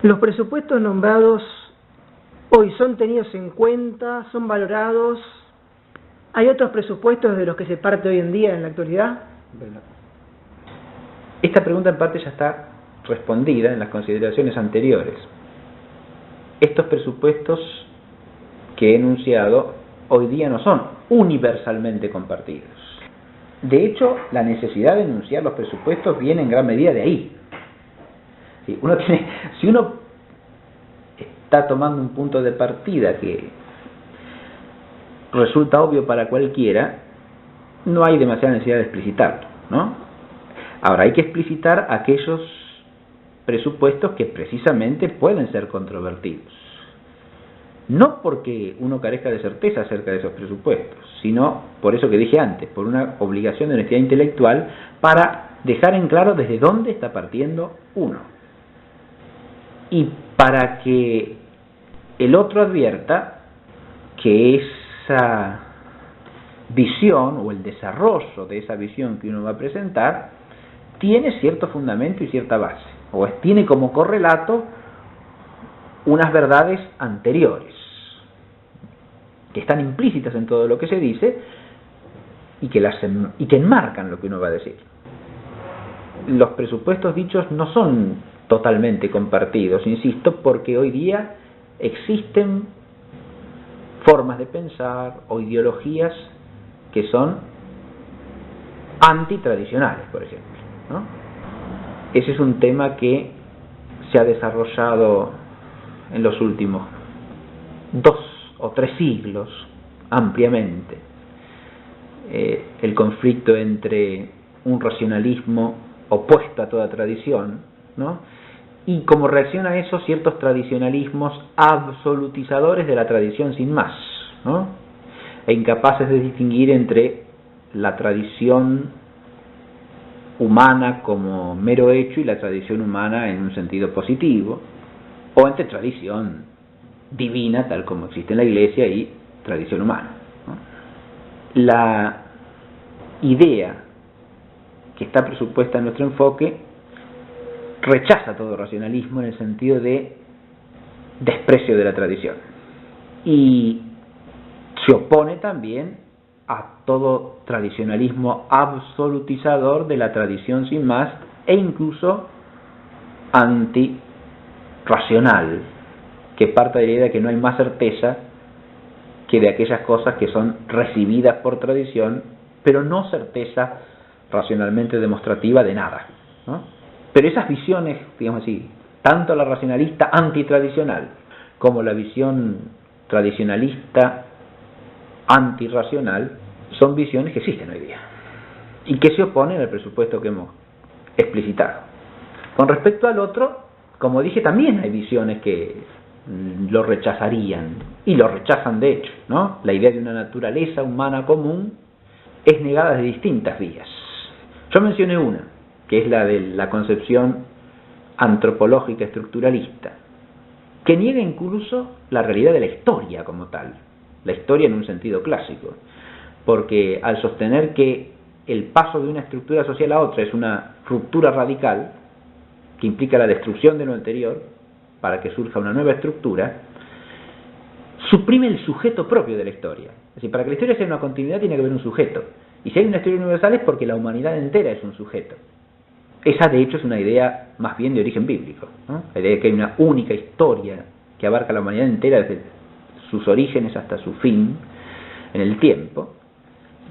Los presupuestos nombrados hoy son tenidos en cuenta, son valorados. ¿Hay otros presupuestos de los que se parte hoy en día en la actualidad? Esta pregunta en parte ya está respondida en las consideraciones anteriores. Estos presupuestos que he enunciado hoy día no son universalmente compartidos. De hecho, la necesidad de enunciar los presupuestos viene en gran medida de ahí. Si uno está tomando un punto de partida que resulta obvio para cualquiera, no hay demasiada necesidad de explicitarlo, ¿no? Ahora, hay que explicitar aquellos presupuestos que precisamente pueden ser controvertidos. No porque uno carezca de certeza acerca de esos presupuestos, sino por eso que dije antes, por una obligación de honestidad intelectual para dejar en claro desde dónde está partiendo uno. Y para que el otro advierta que esa visión o el desarrollo de esa visión que uno va a presentar tiene cierto fundamento y cierta base, o tiene como correlato unas verdades anteriores que están implícitas en todo lo que se dice y que enmarcan lo que uno va a decir. Los presupuestos dichos no son totalmente compartidos, insisto, porque hoy día existen formas de pensar o ideologías que son antitradicionales, por ejemplo, ¿no? Ese es un tema que se ha desarrollado en los últimos 2 o 3 siglos ampliamente. El conflicto entre un racionalismo opuesto a toda tradición, ¿no? Y como reacción a eso, ciertos tradicionalismos absolutizadores de la tradición sin más, ¿no? E incapaces de distinguir entre la tradición humana como mero hecho y la tradición humana en un sentido positivo, o entre tradición divina, tal como existe en la Iglesia, y tradición humana, ¿no? La idea que está presupuesta en nuestro enfoque rechaza todo racionalismo en el sentido de desprecio de la tradición y se opone también a todo tradicionalismo absolutizador de la tradición sin más e incluso antirracional, que parte de la idea de que no hay más certeza que de aquellas cosas que son recibidas por tradición, pero no certeza racionalmente demostrativa de nada, ¿no? Pero esas visiones, digamos así, tanto la racionalista antitradicional como la visión tradicionalista antirracional, son visiones que existen hoy día y que se oponen al presupuesto que hemos explicitado. Con respecto al otro, como dije, también hay visiones que lo rechazarían y lo rechazan de hecho, ¿no? La idea de una naturaleza humana común es negada de distintas vías. Yo mencioné una, que es la de la concepción antropológica estructuralista, que niega incluso la realidad de la historia como tal, la historia en un sentido clásico, porque al sostener que el paso de una estructura social a otra es una ruptura radical, que implica la destrucción de lo anterior para que surja una nueva estructura, suprime el sujeto propio de la historia. Es decir, para que la historia sea una continuidad tiene que haber un sujeto, y si hay una historia universal es porque la humanidad entera es un sujeto. Esa de hecho es una idea más bien de origen bíblico, ¿no? La idea de que hay una única historia que abarca la humanidad entera desde sus orígenes hasta su fin en el tiempo,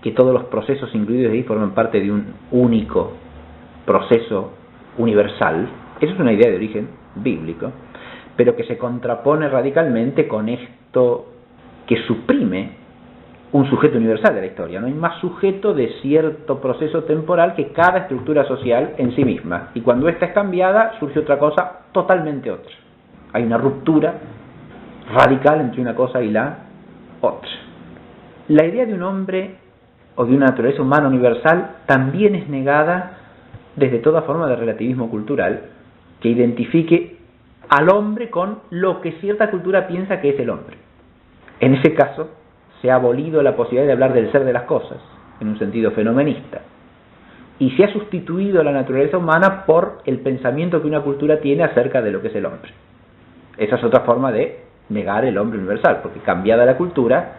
que todos los procesos incluidos ahí forman parte de un único proceso universal. Esa es una idea de origen bíblico, pero que se contrapone radicalmente con esto que suprime un sujeto universal de la historia. No hay más sujeto de cierto proceso temporal que cada estructura social en sí misma. Y cuando esta es cambiada, surge otra cosa totalmente otra. Hay una ruptura radical entre una cosa y la otra. La idea de un hombre o de una naturaleza humana universal también es negada desde toda forma de relativismo cultural que identifique al hombre con lo que cierta cultura piensa que es el hombre. En ese caso, se ha abolido la posibilidad de hablar del ser de las cosas, en un sentido fenomenista, y se ha sustituido la naturaleza humana por el pensamiento que una cultura tiene acerca de lo que es el hombre. Esa es otra forma de negar el hombre universal, porque cambiada la cultura,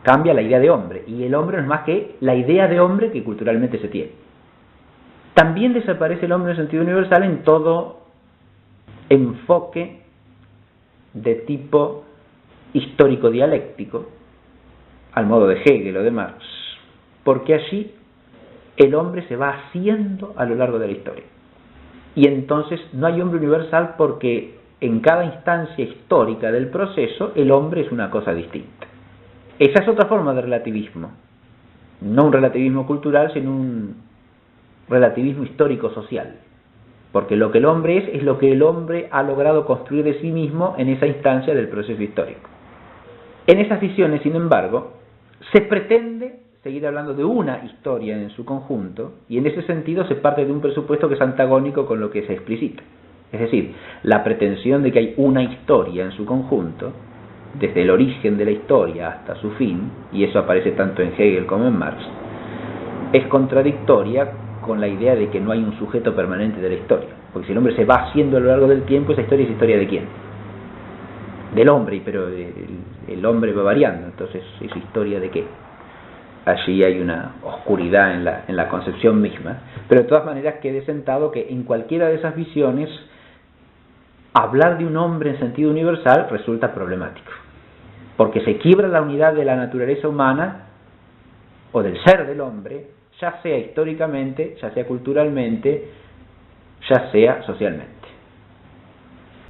cambia la idea de hombre, y el hombre no es más que la idea de hombre que culturalmente se tiene. También desaparece el hombre en sentido universal en todo enfoque de tipo histórico-dialéctico, al modo de Hegel o de Marx, porque allí el hombre se va haciendo a lo largo de la historia. Y entonces no hay hombre universal porque en cada instancia histórica del proceso el hombre es una cosa distinta. Esa es otra forma de relativismo, no un relativismo cultural, sino un relativismo histórico-social, porque lo que el hombre es lo que el hombre ha logrado construir de sí mismo en esa instancia del proceso histórico. En esas visiones, sin embargo, se pretende seguir hablando de una historia en su conjunto, y en ese sentido se parte de un presupuesto que es antagónico con lo que se explicita. Es decir, la pretensión de que hay una historia en su conjunto, desde el origen de la historia hasta su fin, y eso aparece tanto en Hegel como en Marx, es contradictoria con la idea de que no hay un sujeto permanente de la historia. Porque si el hombre se va haciendo a lo largo del tiempo, esa historia es historia ¿de quién? Del hombre, pero el hombre va variando, entonces ¿es historia de qué? Allí hay una oscuridad en la concepción misma, pero de todas maneras quede sentado que en cualquiera de esas visiones hablar de un hombre en sentido universal resulta problemático, porque se quiebra la unidad de la naturaleza humana o del ser del hombre, ya sea históricamente, ya sea culturalmente, ya sea socialmente.